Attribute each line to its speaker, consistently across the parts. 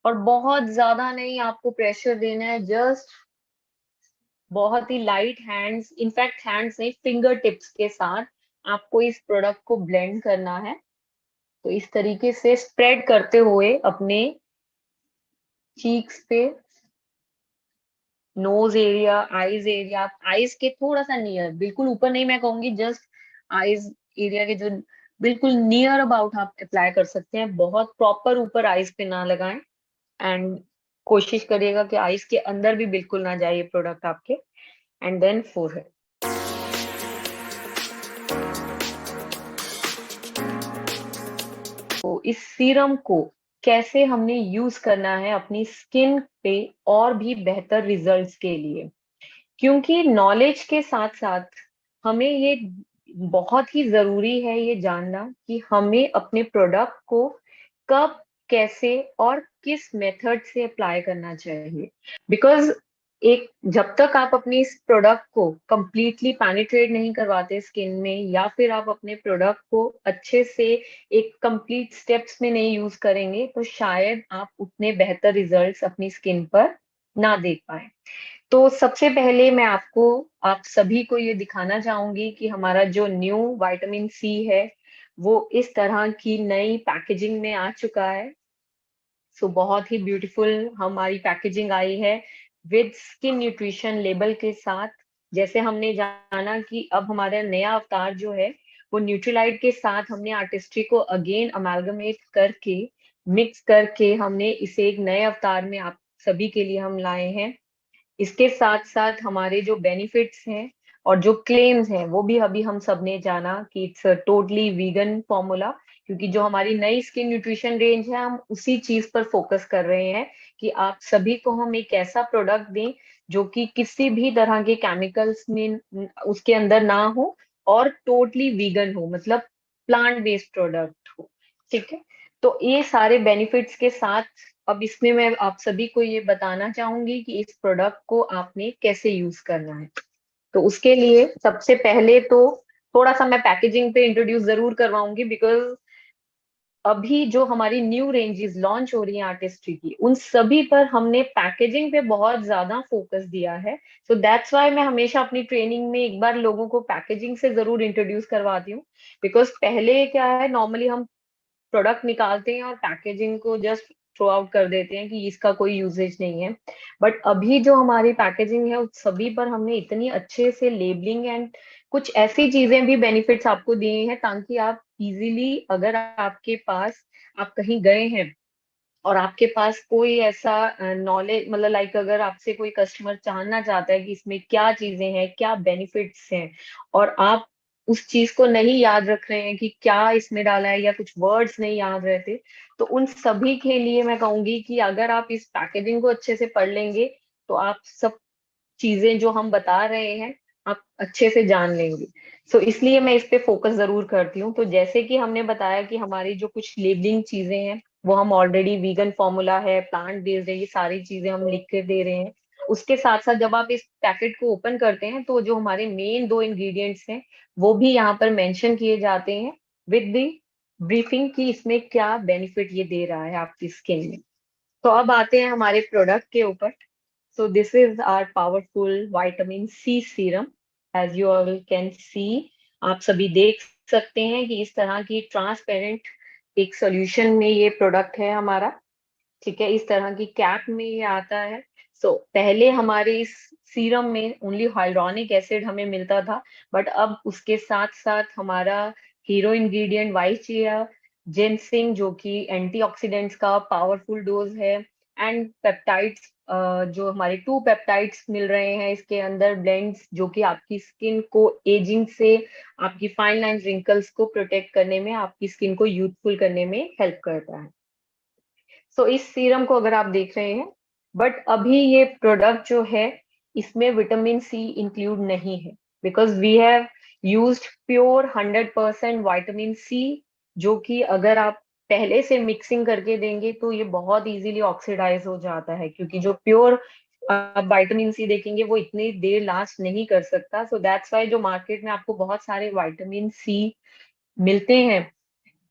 Speaker 1: और बहुत ज्यादा नहीं आपको प्रेशर देना है, जस्ट बहुत ही लाइट हैंड्स, इनफैक्ट हैंड्स नहीं, फिंगर टिप्स के साथ आपको इस प्रोडक्ट को ब्लेंड करना है। तो इस तरीके से स्प्रेड करते हुए अपने चीक्स पे, knows area, eyes area, eyes के थोड़ा सा नियर, बिल्कुल ऊपर नहीं मैं कहूंगी, जस्ट आईज एरिया के जो बिल्कुल नियर अबाउट आप अप्लाई कर सकते हैं, बहुत प्रॉपर ऊपर आईज पे ना लगाएं। एंड कोशिश करिएगा कि आईज के अंदर भी बिल्कुल ना जाए ये प्रोडक्ट आपके। And then forehead. तो इस सीरम को कैसे हमने यूज करना है अपनी स्किन पे और भी बेहतर रिजल्ट्स के लिए, क्योंकि नॉलेज के साथ साथ हमें ये बहुत ही जरूरी है ये जानना कि हमें अपने प्रोडक्ट को कब, कैसे और किस मेथड से अप्लाई करना चाहिए। बिकॉज एक, जब तक आप अपनी इस प्रोडक्ट को कंप्लीटली पेनिट्रेट नहीं करवाते स्किन में, या फिर आप अपने प्रोडक्ट को अच्छे से एक कंप्लीट स्टेप्स में नहीं यूज करेंगे, तो शायद आप उतने बेहतर रिजल्ट्स अपनी स्किन पर ना देख पाए। तो सबसे पहले मैं आपको, आप सभी को ये दिखाना चाहूंगी कि हमारा जो न्यू विटामिन सी है वो इस तरह की नई पैकेजिंग में आ चुका है। सो बहुत ही ब्यूटीफुल हमारी पैकेजिंग आई है विद स्किन न्यूट्रिशन लेबल के साथ। जैसे हमने जाना कि अब हमारा नया अवतार जो है वो न्यूट्रीलाइट के साथ हमने आर्टिस्ट्री को अगेन अमेलगमेट करके, मिक्स करके हमने इसे एक नए अवतार में आप सभी के लिए हम लाए हैं। इसके साथ साथ हमारे जो बेनिफिट्स हैं और जो क्लेम्स हैं वो भी अभी हम सब ने जाना कि इट्स टोटली वीगन फॉर्मूला। क्योंकि जो हमारी नई स्किन न्यूट्रिशन रेंज है हम उसी चीज पर फोकस कर रहे हैं कि आप सभी को हम एक ऐसा प्रोडक्ट दें जो कि किसी भी तरह के केमिकल्स में उसके अंदर ना हो और टोटली वीगन हो, मतलब प्लांट बेस्ड प्रोडक्ट हो। ठीक है। तो ये सारे बेनिफिट्स के साथ अब इसमें मैं आप सभी को ये बताना चाहूंगी कि इस प्रोडक्ट को आपने कैसे यूज करना है। तो उसके लिए सबसे पहले तो थोड़ा सा मैं पैकेजिंग पे इंट्रोड्यूस जरूर करवाऊंगी, बिकॉज अभी जो हमारी न्यू रेंजेस लॉन्च हो रही हैं आर्टिस्ट्री की, उन सभी पर हमने पैकेजिंग पे बहुत ज्यादा फोकस दिया है। सो दैट्स वाई मैं हमेशा अपनी ट्रेनिंग में एक बार लोगों को पैकेजिंग से जरूर इंट्रोड्यूस करवाती हूँ। बिकॉज पहले क्या है, नॉर्मली हम प्रोडक्ट निकालते हैं और पैकेजिंग को जस्ट थ्रो आउट कर देते हैं कि इसका कोई यूजेज नहीं है। बट अभी जो हमारी पैकेजिंग है उस सभी पर हमने इतनी अच्छे से लेबलिंग एंड कुछ ऐसी चीजें भी बेनिफिट्स आपको दिए हैं ताकि आप इजीली, अगर आपके पास, आप कहीं गए हैं और आपके पास कोई ऐसा नॉलेज, मतलब लाइक अगर आपसे कोई कस्टमर जानना चाहता है कि इसमें क्या चीजें हैं, क्या बेनिफिट्स हैं, और आप उस चीज को नहीं याद रख रहे हैं कि क्या इसमें डाला है या कुछ वर्ड्स नहीं याद रहते, तो उन सभी के लिए मैं कहूंगी कि अगर आप इस पैकेजिंग को अच्छे से पढ़ लेंगे तो आप सब चीजें जो हम बता रहे हैं आप अच्छे से जान लेंगे। सो इसलिए मैं इस पे फोकस जरूर करती हूँ। तो जैसे कि हमने बताया कि हमारी जो कुछ लेबलिंग चीजें हैं वो हम ऑलरेडी, वीगन फॉर्मूला है, प्लांट बेस्ड है, ये सारी चीजें हम लिख के दे रहे हैं। उसके साथ साथ जब आप इस पैकेट को ओपन करते हैं तो जो हमारे मेन दो इंग्रेडिएंट्स हैं वो भी यहाँ पर मेंशन किए जाते हैं विद द ब्रीफिंग कि इसमें क्या बेनिफिट ये दे रहा है आपकी स्किन में। तो अब आते हैं हमारे प्रोडक्ट के ऊपर। So this is our powerful vitamin C serum. As you all can see, आप सभी देख सकते हैं कि इस तरह की ट्रांसपेरेंट एक सॉल्यूशन में ये प्रोडक्ट है हमारा। ठीक है, इस तरह की कैप में ये आता है। पहले हमारे इस सीरम में ओनली हाइड्रोनिक एसिड हमें मिलता था, बट अब उसके साथ साथ हमारा hero ingredient white chia ginseng, जो कि एंटीऑक्सीडेंट्स का पावरफुल डोज है, एंड पेप्टाइड्स, जो हमारे 2 पेप्टाइड्स मिल रहे हैं इसके अंदर ब्लेंड्स, जो कि आपकी स्किन को एजिंग से, आपकी फाइन लाइन रिंकल्स को प्रोटेक्ट करने में, आपकी स्किन को यूथफुल करने में हेल्प करता है। इस सीरम को अगर आप देख रहे हैं, बट अभी ये प्रोडक्ट जो है इसमें विटामिन सी इंक्लूड नहीं है, because we have used pure 100% vitamin C, जो कि अगर आप पहले से मिक्सिंग करके देंगे तो ये बहुत इजीली ऑक्सीडाइज हो जाता है, क्योंकि जो प्योर आप विटामिन सी देखेंगे वो इतनी देर लास्ट नहीं कर सकता। सो दैट्स वाई जो मार्केट में आपको बहुत सारे विटामिन सी मिलते हैं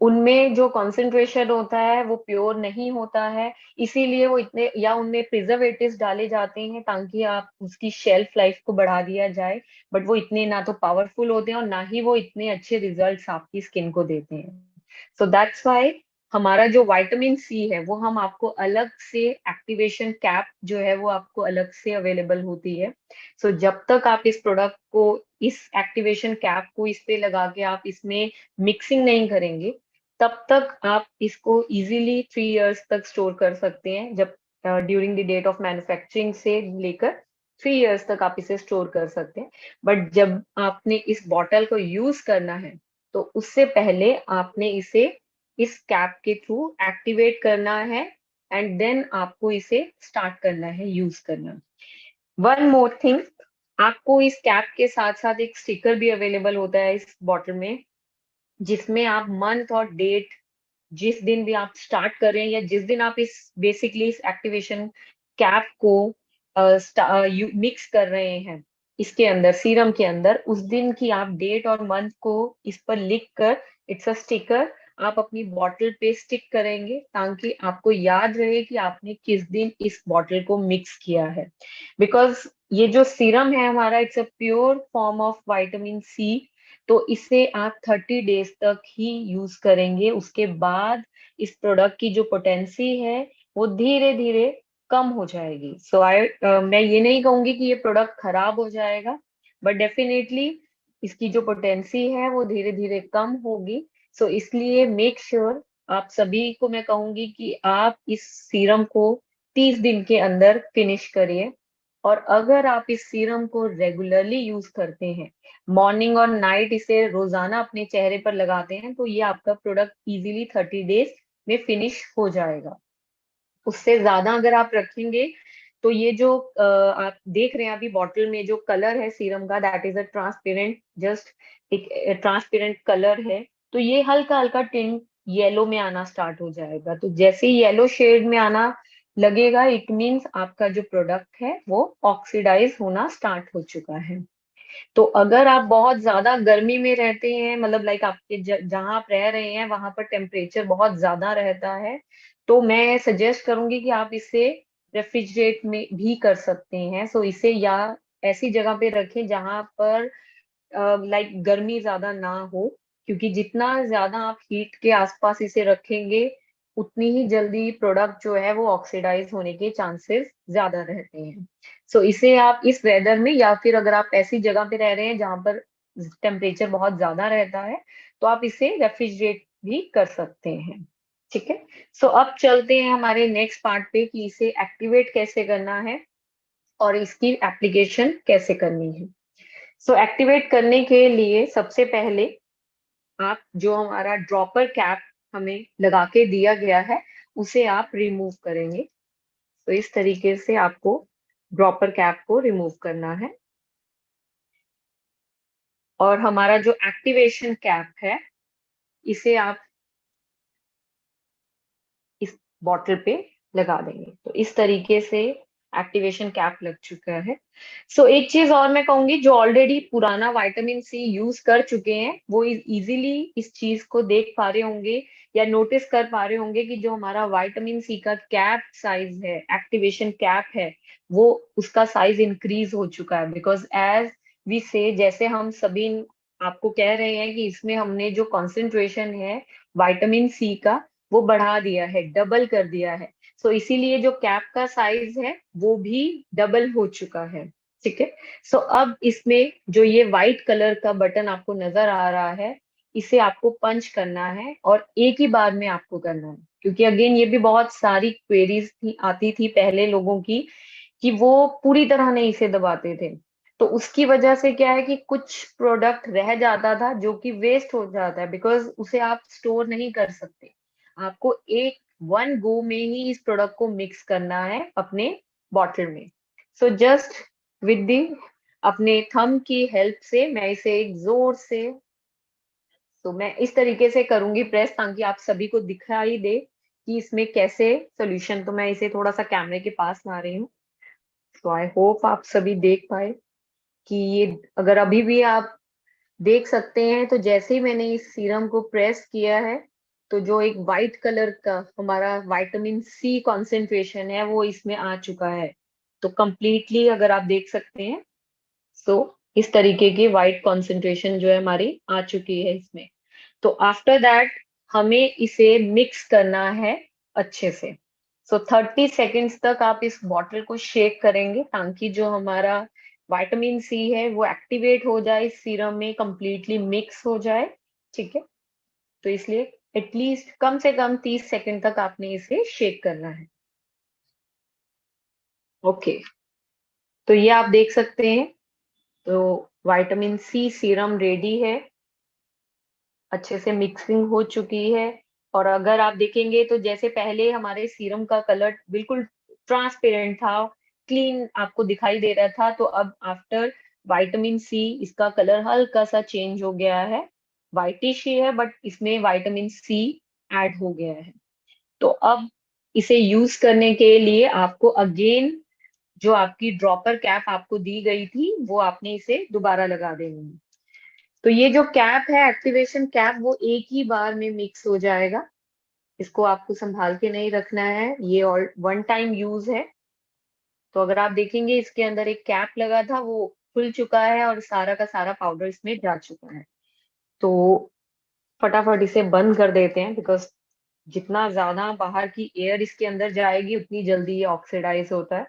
Speaker 1: उनमें जो कंसंट्रेशन होता है वो प्योर नहीं होता है, इसीलिए वो इतने, या उनमें प्रिजर्वेटिव्स डाले जाते हैं ताकि आप उसकी शेल्फ लाइफ को बढ़ा दिया जाए, बट वो इतने ना तो पावरफुल होते हैं और ना ही वो इतने अच्छे रिजल्ट्स आपकी स्किन को देते हैं। सो दैट्स व्हाई हमारा जो विटामिन सी है वो हम आपको अलग से, एक्टिवेशन कैप जो है वो आपको अलग से अवेलेबल होती है। सो जब तक आप इस प्रोडक्ट को, इस एक्टिवेशन कैप को इस पे लगा के आप इसमें मिक्सिंग नहीं करेंगे, तब तक आप इसको इजीली 3 इयर्स तक स्टोर कर सकते हैं। जब during the date of manufacturing से लेकर 3 इयर्स तक आप इसे स्टोर कर सकते हैं। बट जब आपने इस बॉटल को यूज करना है तो उससे पहले आपने इसे इस कैप के थ्रू एक्टिवेट करना है, एंड देन आपको इसे स्टार्ट करना है यूज करना। वन मोर थिंग, आपको इस कैप के साथ साथ एक स्टिकर भी अवेलेबल होता है इस बॉटल में, जिसमें आप मंथ और डेट, जिस दिन भी आप स्टार्ट कर रहे हैं या जिस दिन आप इस बेसिकली इस एक्टिवेशन कैप को मिक्स कर रहे हैं इसके अंदर, सीरम के अंदर, उस दिन की आप डेट और मंथ को इस पर लिख कर, इट्स अ स्टिकर, आप अपनी बॉटल पे स्टिक करेंगे ताकि आपको याद रहे कि आपने किस दिन इस बॉटल को मिक्स किया है। बिकॉज ये जो सीरम है हमारा, it's a pure form of vitamin C, तो इसे आप 30 डेज तक ही यूज करेंगे। उसके बाद इस प्रोडक्ट की जो पोटेंसी है वो धीरे धीरे कम हो जाएगी। सो मैं ये नहीं कहूंगी कि ये प्रोडक्ट खराब हो जाएगा, बट डेफिनेटली इसकी जो पोटेंसी है वो धीरे धीरे कम होगी। सो इसलिए मेक श्योर, आप सभी को मैं कहूंगी कि आप इस सीरम को 30 दिन के अंदर फिनिश करिए। और अगर आप इस सीरम को रेगुलरली यूज करते हैं, मॉर्निंग और नाइट इसे रोजाना अपने चेहरे पर लगाते हैं, तो ये आपका प्रोडक्ट इजीली 30 डेज में फिनिश हो जाएगा। उससे ज्यादा अगर आप रखेंगे तो ये जो आप देख रहे हैं अभी बॉटल में जो कलर है सीरम का, that is a transparent, just एक ट्रांसपेरेंट कलर है, तो ये हल्का हल्का टिंट येलो में आना स्टार्ट हो जाएगा। तो जैसे ही येलो शेड में आना लगेगा, इट मीन्स आपका जो प्रोडक्ट है वो ऑक्सीडाइज होना स्टार्ट हो चुका है। तो अगर आप बहुत ज्यादा गर्मी में रहते हैं, मतलब लाइक आपके जहां आप रह रहे हैं वहां पर टेम्परेचर बहुत ज्यादा रहता है, तो मैं सजेस्ट करूंगी कि आप इसे रेफ्रिजरेट में भी कर सकते हैं। सो इसे या ऐसी जगह पे रखें जहां पर लाइक गर्मी ज्यादा ना हो, क्योंकि जितना ज्यादा आप हीट के आसपास इसे रखेंगे उतनी ही जल्दी प्रोडक्ट जो है वो ऑक्सीडाइज होने के चांसेस ज्यादा रहते हैं। सो इसे आप इस वेदर में, या फिर अगर आप ऐसी जगह पे रह रहे हैं जहां पर टेम्परेचर बहुत ज्यादा रहता है, तो आप इसे रेफ्रिजरेट भी कर सकते हैं। ठीक है। सो अब चलते हैं हमारे नेक्स्ट पार्ट पे कि इसे एक्टिवेट कैसे करना है और इसकी एप्लीकेशन कैसे करनी है। सो एक्टिवेट करने के लिए सबसे पहले आप जो हमारा ड्रॉपर कैप हमें लगा के दिया गया है उसे आप रिमूव करेंगे। तो इस तरीके से आपको ड्रॉपर कैप को रिमूव करना है, और हमारा जो एक्टिवेशन कैप है इसे आप इस बॉटल पे लगा देंगे। तो इस तरीके से एक्टिवेशन कैप लग चुका है। सो एक चीज और मैं कहूंगी, जो ऑलरेडी पुराना विटामिन सी यूज कर चुके हैं वो इजीली इस चीज को देख पा रहे होंगे या नोटिस कर पा रहे होंगे कि जो हमारा विटामिन सी का कैप साइज है, एक्टिवेशन कैप है, वो उसका साइज इंक्रीज हो चुका है। बिकॉज एज वी से, जैसे हम सभी आपको कह रहे हैं कि इसमें हमने जो कॉन्सेंट्रेशन है विटामिन सी का वो बढ़ा दिया है, डबल कर दिया है। सो इसीलिए जो कैप का साइज है वो भी डबल हो चुका है। ठीक है। सो अब इसमें जो ये व्हाइट कलर का बटन आपको नजर आ रहा है, इसे आपको पंच करना है और एक ही बार में आपको करना है। क्योंकि अगेन ये भी बहुत सारी क्वेरीज थी, आती थी पहले लोगों की, कि वो पूरी तरह नहीं इसे दबाते थे। तो उसकी वजह से क्या है कि कुछ प्रोडक्ट रह जाता था जो कि वेस्ट हो जाता है, बिकॉज उसे आप स्टोर नहीं कर सकते। आपको एक वन गो में ही इस प्रोडक्ट को मिक्स करना है अपने बॉटल में। सो जस्ट विद दी अपने थंब की हेल्प से मैं इसे एक जोर से, तो मैं इस तरीके से करूंगी प्रेस ताकि आप सभी को दिखाई दे कि इसमें कैसे सोल्यूशन। तो मैं इसे थोड़ा सा कैमरे के पास ला रही हूँ, तो आई होप आप सभी देख पाए कि ये, अगर अभी भी आप देख सकते हैं, तो जैसे ही मैंने इस सीरम को प्रेस किया है तो जो एक वाइट कलर का हमारा विटामिन सी कॉन्सेंट्रेशन है वो इसमें आ चुका है। तो कंप्लीटली अगर आप देख सकते हैं, सो इस तरीके की वाइट कॉन्सेंट्रेशन जो है हमारी आ चुकी है इसमें। तो आफ्टर दैट हमें इसे मिक्स करना है अच्छे से। सो 30 सेकेंड्स तक आप इस बॉटल को शेक करेंगे ताकि जो हमारा विटामिन सी है वो एक्टिवेट हो जाए, इस सीरम में कंप्लीटली मिक्स हो जाए। ठीक है, तो इसलिए एटलीस्ट कम से कम 30 सेकेंड तक आपने इसे शेक करना है। ओके, तो ये आप देख सकते हैं, तो विटामिन सी सीरम रेडी है, अच्छे से मिक्सिंग हो चुकी है। और अगर आप देखेंगे तो जैसे पहले हमारे सीरम का कलर बिल्कुल ट्रांसपेरेंट था, क्लीन आपको दिखाई दे रहा था, तो अब आफ्टर विटामिन सी इसका कलर हल्का सा चेंज हो गया है। वाइटिश ही है बट इसमें विटामिन सी ऐड हो गया है। तो अब इसे यूज करने के लिए आपको अगेन जो आपकी ड्रॉपर कैप आपको दी गई थी वो आपने इसे दोबारा लगा देनी है। तो ये जो कैप है, एक्टिवेशन कैप, वो एक ही बार में मिक्स हो जाएगा। इसको आपको संभाल के नहीं रखना है, ये और वन टाइम यूज है। तो अगर आप देखेंगे इसके अंदर एक कैप लगा था वो खुल चुका है और सारा का सारा पाउडर इसमें जा चुका है। तो फटाफट इसे बंद कर देते हैं, बिकॉज जितना ज्यादा बाहर की एयर इसके अंदर जाएगी उतनी जल्दी ये ऑक्सीडाइज होता है।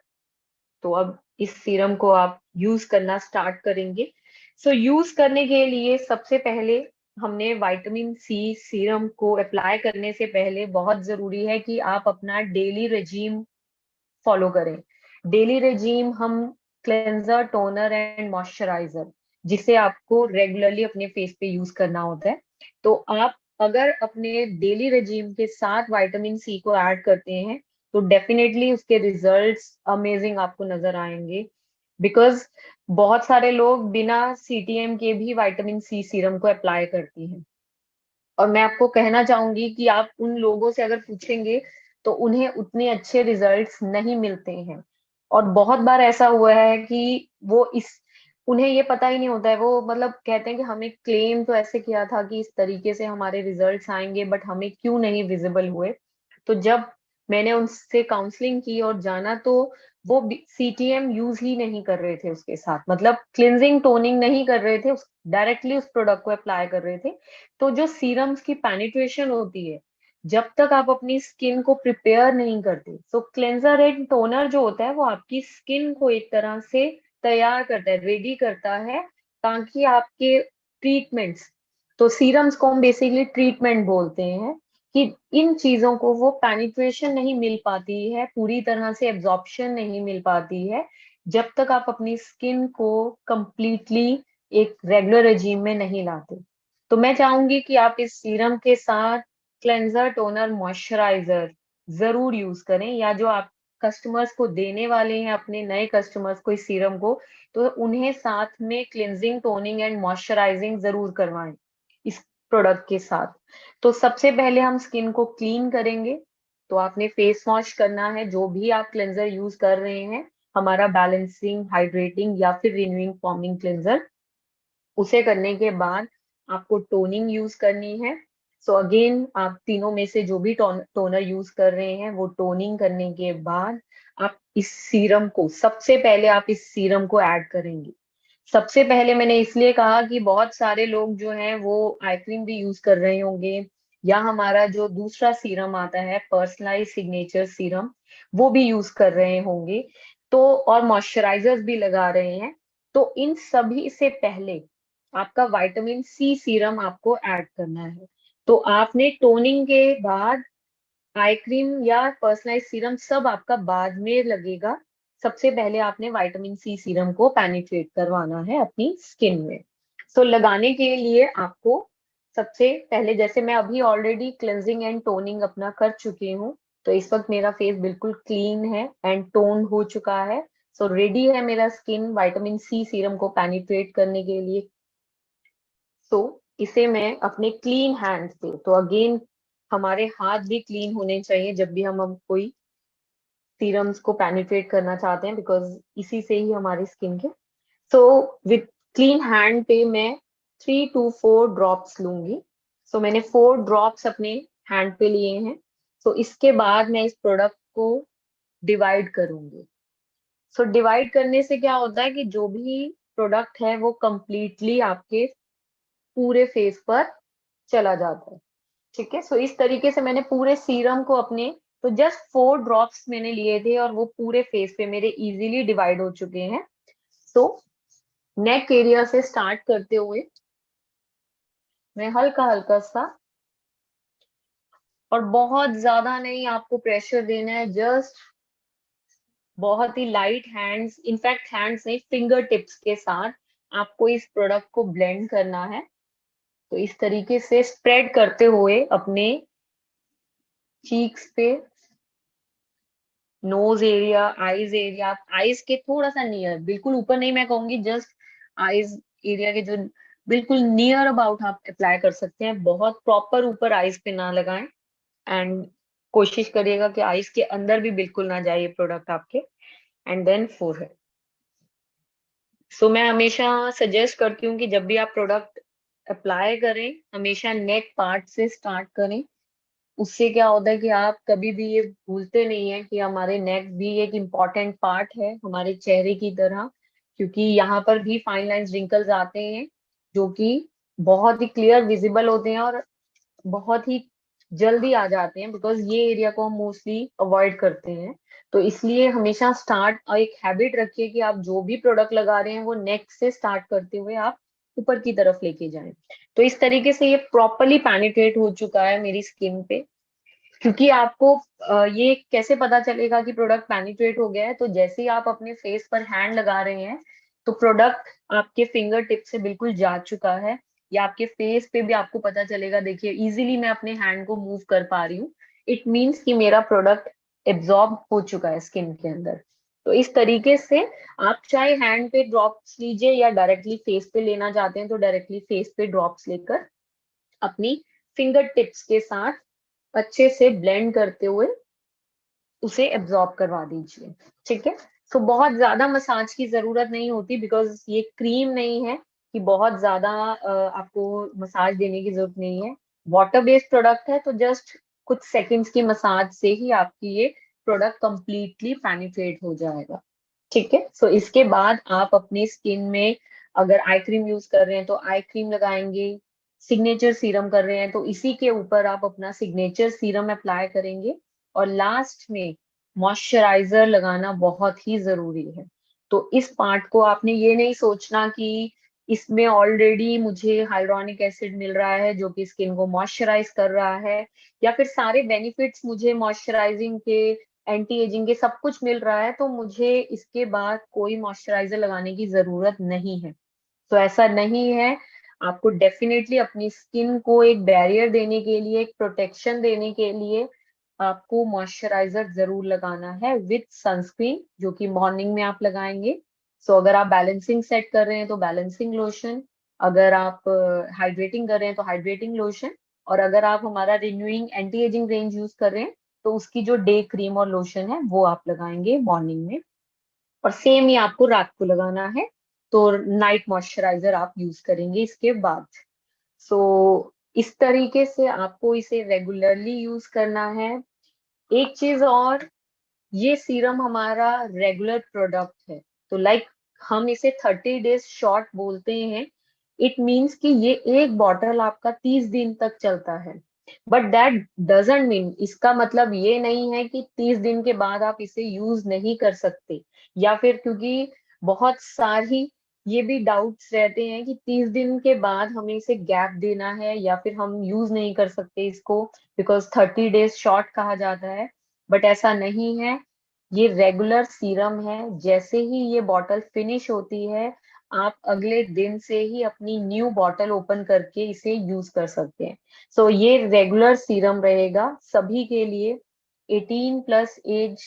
Speaker 1: तो अब इस सीरम को आप यूज करना स्टार्ट करेंगे। सो यूज करने के लिए सबसे पहले हमने विटामिन सी सीरम को अप्लाई करने से पहले बहुत जरूरी है कि आप अपना डेली रेजीम फॉलो करें। डेली रेजीम हम क्लेंजर, टोनर एंड मॉइस्चराइजर, जिसे आपको रेगुलरली अपने फेस पे यूज करना होता है। तो आप अगर अपने डेली रेजीम के साथ विटामिन सी को ऐड करते हैं तो डेफिनेटली उसके रिजल्ट्स अमेजिंग आपको नजर आएंगे। बिकॉज बहुत सारे लोग बिना सीटीएम के भी विटामिन सी सीरम को अप्लाई करती हैं, और मैं आपको कहना चाहूंगी कि आप उन लोगों से अगर पूछेंगे तो उन्हें उतने अच्छे रिजल्ट्स नहीं मिलते हैं। और बहुत बार ऐसा हुआ है कि वो इस उन्हें ये पता ही नहीं होता है, वो मतलब कहते हैं कि हमें क्लेम तो ऐसे किया था कि इस तरीके से हमारे रिजल्ट्स आएंगे, बट हमें क्यों नहीं विजिबल हुए। तो जब मैंने उनसे काउंसलिंग की और जाना तो वो सीटीएम यूज ही नहीं कर रहे थे उसके साथ, मतलब क्लिनजिंग टोनिंग नहीं कर रहे थे, डायरेक्टली उस प्रोडक्ट को अप्लाई कर रहे थे। तो जो सीरम्स की पेनिट्रेशन होती है, जब तक आप अपनी स्किन को प्रिपेयर नहीं करते, सो क्लेंजर एंड टोनर जो होता है वो आपकी स्किन को एक तरह से तैयार करता है, रेडी करता है, ताकि आपके ट्रीटमेंट्स, तो सीरम्स को हम बेसिकली ट्रीटमेंट बोलते हैं, कि इन चीजों को वो पेनिट्रेशन नहीं मिल पाती है, पूरी तरह से एब्जॉर्प्शन नहीं मिल पाती है, जब तक आप अपनी स्किन को कंप्लीटली एक रेगुलर रेजीम में नहीं लाते। तो मैं चाहूंगी कि आप इस सीरम के साथ क्लेंजर, टोनर, मॉइस्चराइजर जरूर यूज करें, या जो आप कस्टमर्स को देने वाले हैं अपने नए कस्टमर्स को इस सीरम को, तो उन्हें साथ में क्लिनजिंग, टोनिंग एंड मॉइस्चराइजिंग जरूर करवाएं इस प्रोडक्ट के साथ। तो सबसे पहले हम स्किन को क्लीन करेंगे। तो आपने फेस वॉश करना है, जो भी आप क्लेंजर यूज कर रहे हैं, हमारा बैलेंसिंग, हाइड्रेटिंग या फिर रिन्यूइंग, फॉर्मिंग क्लेंजर, उसे करने के बाद आपको टोनिंग यूज करनी है। सो अगेन आप तीनों में से जो भी टोनर यूज कर रहे हैं, वो टोनिंग करने के बाद आप इस सीरम को, सबसे पहले आप इस सीरम को ऐड करेंगे। सबसे पहले मैंने इसलिए कहा कि बहुत सारे लोग जो हैं वो आई क्रीम भी यूज कर रहे होंगे, या हमारा जो दूसरा सीरम आता है पर्सनलाइज सिग्नेचर सीरम, वो भी यूज कर रहे होंगे, तो और मॉइस्चराइजर्स भी लगा रहे हैं। तो इन सभी से पहले आपका विटामिन सी सीरम आपको ऐड करना है। तो आपने टोनिंग के बाद आई क्रीम या पर्सनलाइज सीरम सब आपका बाद में लगेगा। सबसे पहले आपने विटामिन सी सीरम को पेनिट्रेट करवाना है अपनी स्किन में। सो लगाने के लिए आपको सबसे पहले, जैसे मैं अभी ऑलरेडी क्लेंजिंग एंड टोनिंग अपना कर चुकी हूँ, तो इस वक्त मेरा फेस बिल्कुल क्लीन है एंड टोन हो चुका है। सो रेडी है मेरा स्किन विटामिन सी सीरम को पेनिट्रेट करने के लिए। सो इसे मैं अपने क्लीन हैंड से, तो अगेन हमारे हाथ भी क्लीन होने चाहिए जब भी हम कोई सीरम्स को पेनिट्रेट करना चाहते हैं, बिकॉज इसी से ही हमारी स्किन के, सो विथ क्लीन हैंड पे मैं 3 to 4 ड्रॉप्स लूंगी। सो मैंने 4 ड्रॉप्स अपने हैंड पे लिए हैं। तो इसके बाद मैं इस प्रोडक्ट को डिवाइड करूंगी। सो डिवाइड करने से क्या होता है कि जो भी प्रोडक्ट है वो कंप्लीटली आपके पूरे फेस पर चला जाता है। ठीक है, सो इस तरीके से मैंने पूरे सीरम को अपने, तो जस्ट 4 ड्रॉप्स मैंने लिए थे और वो पूरे फेस पे मेरे इजीली डिवाइड हो चुके हैं। तो नेक एरिया से स्टार्ट करते हुए मैं हल्का हल्का सा, और बहुत ज्यादा नहीं आपको प्रेशर देना है, जस्ट बहुत ही लाइट हैंड्स, इनफैक्ट हैंड्स नहीं, फिंगर टिप्स के साथ आपको इस प्रोडक्ट को ब्लेंड करना है। तो इस तरीके से स्प्रेड करते हुए अपने चीक्स पे, knows area, eyes area, eyes के थोड़ा सा नियर, बिल्कुल ऊपर नहीं मैं कहूंगी, जस्ट आईज एरिया के जो बिल्कुल नियर अबाउट आप अप्लाई कर सकते हैं, बहुत प्रॉपर ऊपर आईज पे ना लगाएं। एंड कोशिश करिएगा कि आईज के अंदर भी बिल्कुल ना जाए ये प्रोडक्ट आपके। And then forehead. सो मैं हमेशा सजेस्ट करती हूँ कि जब भी आप प्रोडक्ट अप्लाई करें, हमेशा नेक पार्ट से स्टार्ट करें। उससे क्या होता है कि आप कभी भी ये भूलते नहीं है कि हमारे नेक भी एक इम्पॉर्टेंट पार्ट है हमारे चेहरे की तरह, क्योंकि यहाँ पर भी फाइन लाइंस रिंकल्स आते हैं जो कि बहुत ही क्लियर विजिबल होते हैं और बहुत ही जल्दी आ जाते हैं, बिकॉज ये एरिया को हम मोस्टली अवॉइड करते हैं। तो इसलिए हमेशा स्टार्ट, एक हैबिट रखिए कि आप जो भी प्रोडक्ट लगा रहे हैं वो नेक से स्टार्ट करते हुए आप ऊपर की तरफ लेके जाएं। तो इस तरीके से ये प्रॉपरली पेनिट्रेट हो चुका है मेरी स्किन पे। क्योंकि आपको ये कैसे पता चलेगा कि प्रोडक्ट पेनिट्रेट हो गया है, तो जैसे ही आप अपने फेस पर हैंड लगा रहे हैं तो प्रोडक्ट आपके फिंगर टिप से बिल्कुल जा चुका है, या आपके फेस पे भी आपको पता चलेगा। देखिए इजीली मैं अपने हैंड को मूव कर पा रही हूँ, इट मीन्स कि मेरा प्रोडक्ट एब्जॉर्ब हो चुका है स्किन के अंदर। तो इस तरीके से आप चाहे हैंड पे ड्रॉप्स लीजिए या डायरेक्टली फेस पे लेना चाहते हैं तो डायरेक्टली फेस पे ड्रॉप्स लेकर अपनी फिंगर टिप्स के साथ अच्छे से ब्लेंड करते हुए उसे एब्जॉर्ब करवा दीजिए। ठीक है, तो बहुत ज्यादा मसाज की जरूरत नहीं होती, बिकॉज ये क्रीम नहीं है कि बहुत ज्यादा आपको मसाज देने की जरूरत नहीं है। वाटर बेस्ड प्रोडक्ट है, तो जस्ट कुछ सेकंड्स की मसाज से ही आपकी ये प्रोडक्ट कंप्लीटली पेनिट्रेट हो जाएगा। ठीक है, सो इसके बाद आप अपनी स्किन में अगर आई क्रीम यूज कर रहे हैं तो आई क्रीम लगाएंगे, सिग्नेचर सीरम कर रहे हैं तो इसी के ऊपर आप अपना सिग्नेचर सीरम अप्लाई करेंगे, और लास्ट में मॉइस्चराइजर लगाना बहुत ही जरूरी है। तो इस पार्ट को आपने ये नहीं सोचना कि इसमें ऑलरेडी मुझे हाइड्रोनिक एसिड मिल रहा है जो कि स्किन को मॉइस्चराइज कर रहा है, या फिर सारे बेनिफिट्स मुझे मॉइस्चराइजिंग के, एंटी एजिंग के सब कुछ मिल रहा है तो मुझे इसके बाद कोई मॉइस्चराइजर लगाने की जरूरत नहीं है। तो ऐसा नहीं है। आपको डेफिनेटली अपनी स्किन को एक बैरियर देने के लिए, एक प्रोटेक्शन देने के लिए आपको मॉइस्चराइजर जरूर लगाना है विथ सनस्क्रीन, जो कि मॉर्निंग में आप लगाएंगे। सो अगर आप बैलेंसिंग सेट कर रहे हैं तो बैलेंसिंग लोशन, अगर आप हाइड्रेटिंग कर रहे हैं तो हाइड्रेटिंग लोशन, और अगर आप हमारा renewing anti ageing range use कर रहे हैं तो उसकी जो डे क्रीम और लोशन है वो आप लगाएंगे मॉर्निंग में, और सेम ही आपको रात को लगाना है। तो नाइट मॉइस्चराइजर आप यूज करेंगे इसके बाद। सो इस तरीके से आपको इसे रेगुलरली यूज करना है। एक चीज और, ये सीरम हमारा रेगुलर प्रोडक्ट है, तो लाइक हम इसे 30 डेज शॉर्ट बोलते हैं। इट मीन्स कि ये एक बॉटल आपका 30 दिन तक चलता है। बट दैट डजंट मीन, इसका मतलब ये नहीं है कि 30 दिन के बाद आप इसे यूज नहीं कर सकते, या फिर क्योंकि बहुत सारी ये भी डाउट्स रहते हैं कि 30 दिन के बाद हमें इसे गैप देना है या फिर हम यूज नहीं कर सकते इसको, बिकॉज 30 डेज शॉर्ट कहा जाता है। बट ऐसा नहीं है, ये रेगुलर सीरम है। जैसे ही ये बॉटल फिनिश होती है आप अगले दिन से ही अपनी न्यू बॉटल ओपन करके इसे यूज कर सकते हैं। सो ये रेगुलर सीरम रहेगा सभी के लिए। 18+ एज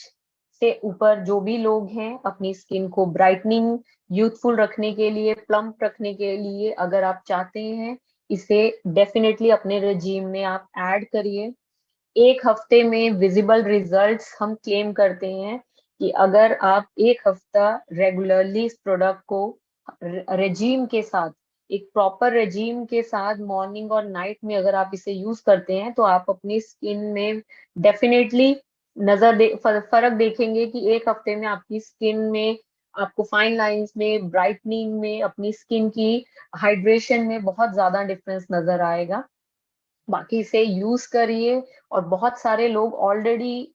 Speaker 1: से ऊपर जो भी लोग हैं, अपनी स्किन को ब्राइटनिंग, यूथफुल रखने के लिए, प्लम्प रखने के लिए अगर आप चाहते हैं, इसे डेफिनेटली अपने रेजीम में आप ऐड करिए। 1 हफ्ते में विजिबल रिजल्ट्स हम क्लेम करते हैं कि अगर आप 1 हफ्ता रेगुलरली इस प्रोडक्ट को रेजीम के साथ एक प्रॉपर रेजीम के साथ मॉर्निंग और नाइट में अगर आप इसे यूज करते हैं तो आप अपनी स्किन में डेफिनेटली फर्क देखेंगे कि एक हफ्ते में आपकी स्किन में, आपको फाइन लाइंस में, ब्राइटनिंग में, अपनी स्किन की हाइड्रेशन में बहुत ज्यादा डिफरेंस नजर आएगा। बाकी इसे यूज करिए, और बहुत सारे लोग ऑलरेडी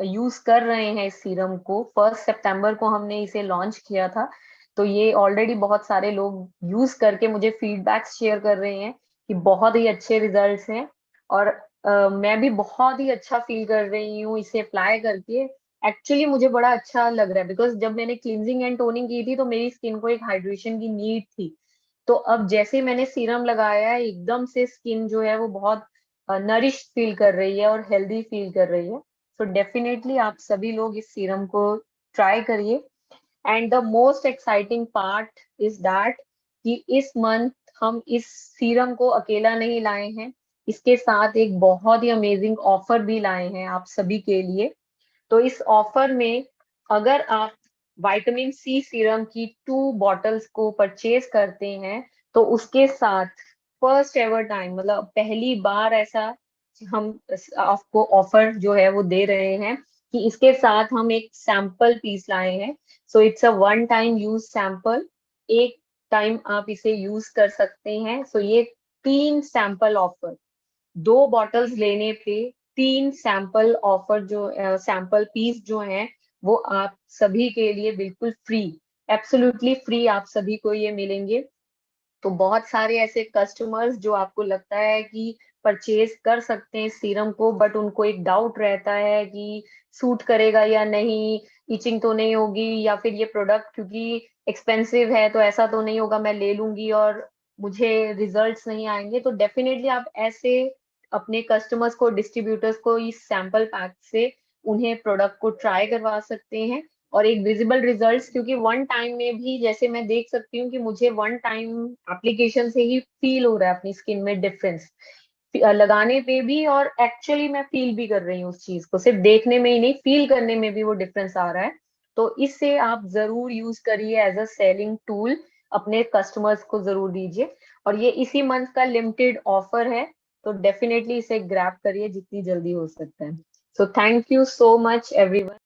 Speaker 1: यूज कर रहे हैं इस सीरम को। 1 सितंबर को हमने इसे लॉन्च किया था, तो ये ऑलरेडी बहुत सारे लोग यूज करके मुझे फीडबैक्स शेयर कर रहे हैं कि बहुत ही अच्छे रिजल्ट्स हैं। और मैं भी बहुत ही अच्छा फील कर रही हूँ इसे अप्लाई करके। एक्चुअली मुझे बड़ा अच्छा लग रहा है, बिकॉज जब मैंने क्लींजिंग एंड टोनिंग की थी तो मेरी स्किन को एक हाइड्रेशन की नीड थी। तो अब जैसे ही मैंने सीरम लगाया है, एकदम से स्किन जो है वो बहुत नरिश फील कर रही है और हेल्दी फील कर रही है। सो डेफिनेटली आप सभी लोग इस सीरम को ट्राई करिए। And the most exciting part is that कि इस मंथ हम इस सीरम को अकेला नहीं लाए हैं, इसके साथ एक बहुत ही अमेजिंग ऑफर भी लाए हैं आप सभी के लिए। तो इस ऑफर में अगर आप विटामिन सी सीरम की 2 बॉटल्स को परचेज करते हैं, तो उसके साथ फर्स्ट एवर टाइम, मतलब पहली बार ऐसा हम आपको ऑफर जो है वो दे रहे हैं कि इसके साथ हम एक सैंपल पीस लाए हैं। So it's a one time use sample. एक टाइम आप इसे यूज कर सकते हैं। सो ये 3 सैंपल ऑफर, 2 बॉटल्स लेने पे 3 सैंपल ऑफर, जो सैंपल पीस जो हैं वो आप सभी के लिए बिल्कुल फ्री, एब्सोल्युटली फ्री आप सभी को ये मिलेंगे। तो बहुत सारे ऐसे कस्टमर्स जो आपको लगता है कि परचेज कर सकते हैं सीरम को, बट उनको एक डाउट रहता है कि सूट करेगा या नहीं, इचिंग तो नहीं होगी, या फिर ये प्रोडक्ट क्योंकि एक्सपेंसिव है तो ऐसा तो नहीं होगा मैं ले लूंगी और मुझे रिजल्ट्स नहीं आएंगे। तो डेफिनेटली आप ऐसे अपने कस्टमर्स को, डिस्ट्रीब्यूटर्स को इस सैंपल पैक से उन्हें प्रोडक्ट को ट्राई करवा सकते हैं। और एक विजिबल रिजल्ट्स, क्योंकि वन टाइम में भी जैसे मैं देख सकती हूँ कि मुझे वन टाइम एप्लीकेशन से ही फील हो रहा है अपनी स्किन में डिफरेंस लगाने पे भी, और एक्चुअली मैं फील भी कर रही हूँ उस चीज को, सिर्फ देखने में ही नहीं, फील करने में भी वो डिफरेंस आ रहा है। तो इससे आप जरूर यूज करिए एज अ सेलिंग टूल, अपने कस्टमर्स को जरूर दीजिए। और ये इसी मंथ का लिमिटेड ऑफर है, तो डेफिनेटली इसे ग्रैब करिए जितनी जल्दी हो सकता है। So thank you so much everyone.